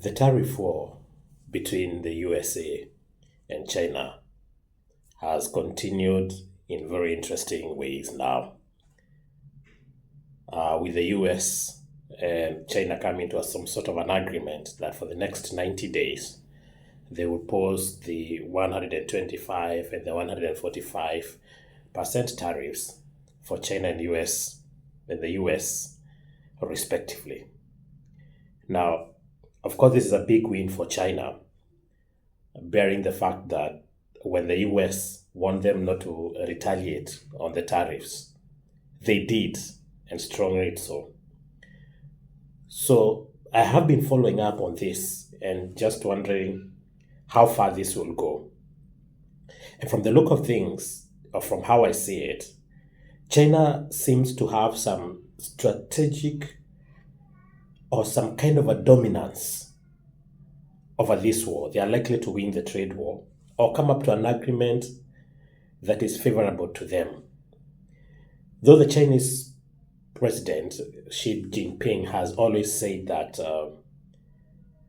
The tariff war between the USA and China has continued in very interesting ways now. With the US and China coming to some sort of an agreement that for the next 90 days, they will pose the 125 and the 145% tariffs for China and the US respectively. Now, of course, this is a big win for China, bearing the fact that when the US want them not to retaliate on the tariffs, they did, and strongly so. So I have been following up on this and just wondering how far this will go. And from the look of things, or from how I see it, China seems to have some strategic or some kind of a dominance over this war. They are likely to win the trade war or come up to an agreement that is favorable to them. Though the Chinese president, Xi Jinping, has always said that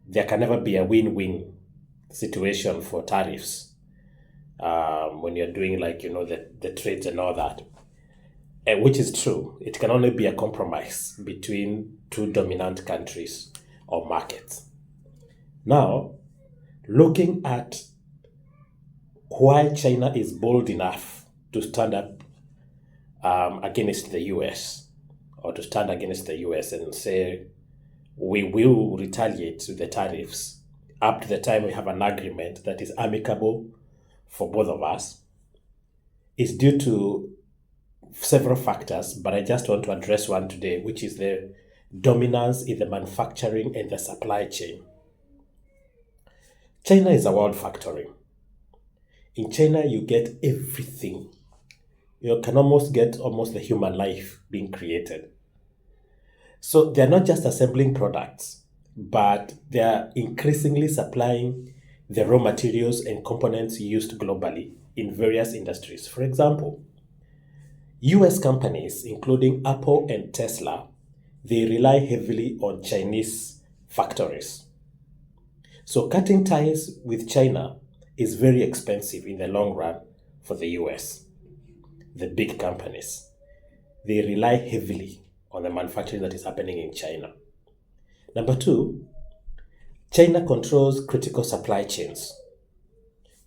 there can never be a win-win situation for tariffs when you're doing the trades and all that, which is true. It can only be a compromise between two dominant countries or markets. Now, looking at why China is bold enough to stand up against the US, or to stand against the US and say, we will retaliate with the tariffs up to the time we have an agreement that is amicable for both of us, is due to several factors, but I just want to address one today, which is the dominance in the manufacturing and the supply chain. China is a world factory. In China, you get everything. You can almost get the human life being created. So they're not just assembling products, but they're increasingly supplying the raw materials and components used globally in various industries. For example, US companies, including Apple and Tesla, they rely heavily on Chinese factories. So cutting ties with China is very expensive in the long run for the US. The big companies, they rely heavily on the manufacturing that is happening in China. Number two, China controls critical supply chains.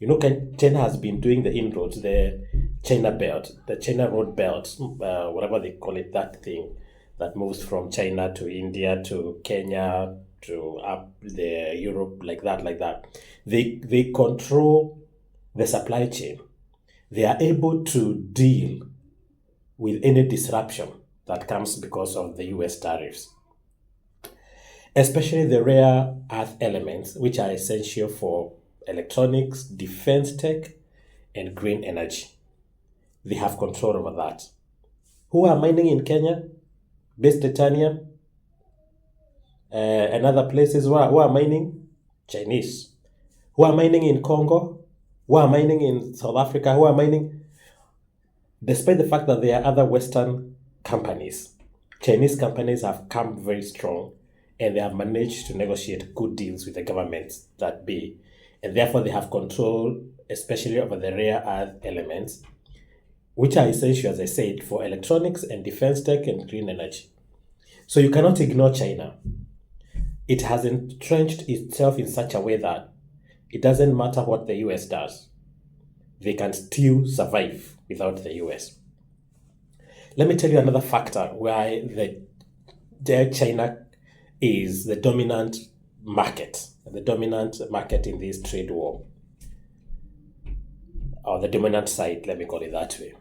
China has been doing the inroads, the China belt, the China road belt, whatever they call it, that thing that moves from China to India to Kenya to up the Europe, like that. They control the supply chain. They are able to deal with any disruption that comes because of the US tariffs, especially the rare earth elements, which are essential for electronics, defense tech, and green energy. They have control over that. Who are mining in Kenya? Base Titanium, and other places who are mining? Chinese. Who are mining in Congo? Who are mining in South Africa? Who are mining? Despite the fact that there are other Western companies, Chinese companies have come very strong and they have managed to negotiate good deals with the governments that be. And therefore they have control, especially over the rare earth elements, which are essential, as I said, for electronics and defense tech and green energy. So you cannot ignore China. It has entrenched itself in such a way that it doesn't matter what the US does. They can still survive without the US. Let me tell you another factor why China is the dominant market in this trade war, or the dominant side, let me call it that way.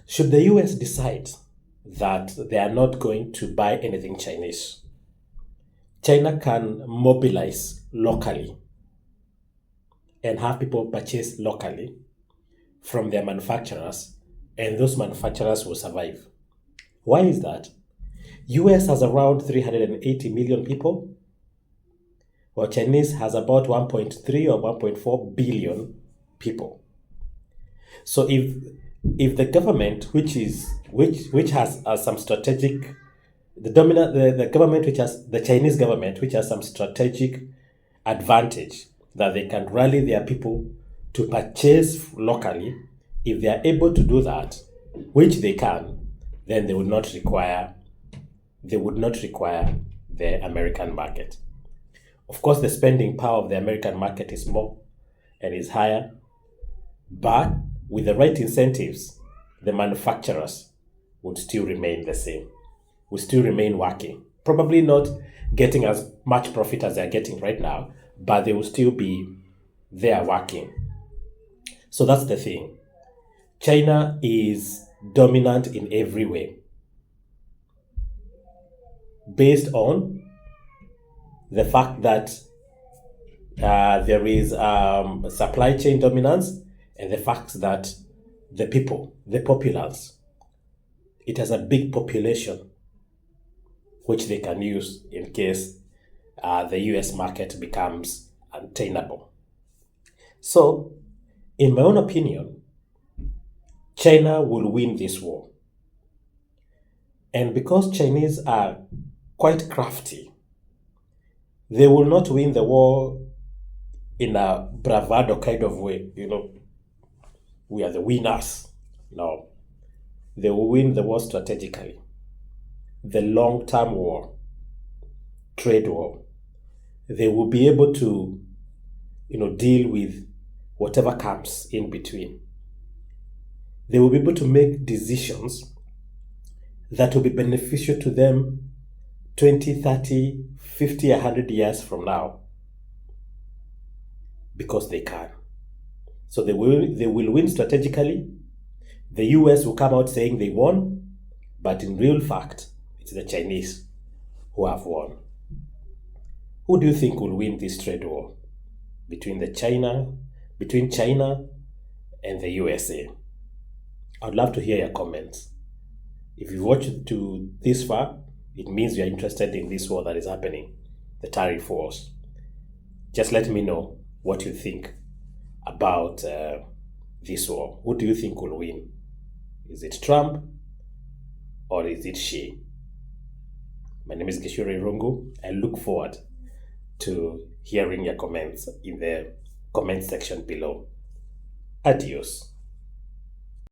Should the US decide that they are not going to buy anything Chinese, China can mobilize locally and have people purchase locally from their manufacturers, and those manufacturers will survive. Why is that? US has around 380 million people, while Chinese has about 1.3 or 1.4 billion people. So if the government, which has some strategic the government which has the Chinese government, which has some strategic advantage that they can rally their people to purchase locally. If they are able to do that, which they can, then they would not require the American market. Of course, the spending power of the American market is more and is higher, but with the right incentives, the manufacturers would still remain the same, would still remain working. Probably not getting as much profit as they're getting right now, but they will still be there working. So that's the thing. China is dominant in every way based on the fact that there is supply chain dominance and the fact that the people, the populace, it has a big population which they can use in case the US market becomes untenable. So, in my own opinion, China will win this war. And because Chinese are quite crafty, they will not win the war in a bravado kind of way, we are the winners. No. They will win the war strategically. The long-term war, trade war. They will be able to, deal with whatever comes in between. They will be able to make decisions that will be beneficial to them 20, 30, 50, 100 years from now. Because they can. So they will win strategically. The US will come out saying they won, but in real fact, it's the Chinese who have won. Who do you think will win this trade war between China and the USA? I'd love to hear your comments. If you've watched to this far, it means you're interested in this war that is happening, the tariff wars. Just let me know what you think about this war. Who do you think will win? Is it Trump or is it Xi? My name is Gishore Rungu. I look forward to hearing your comments in the comment section below. Adios.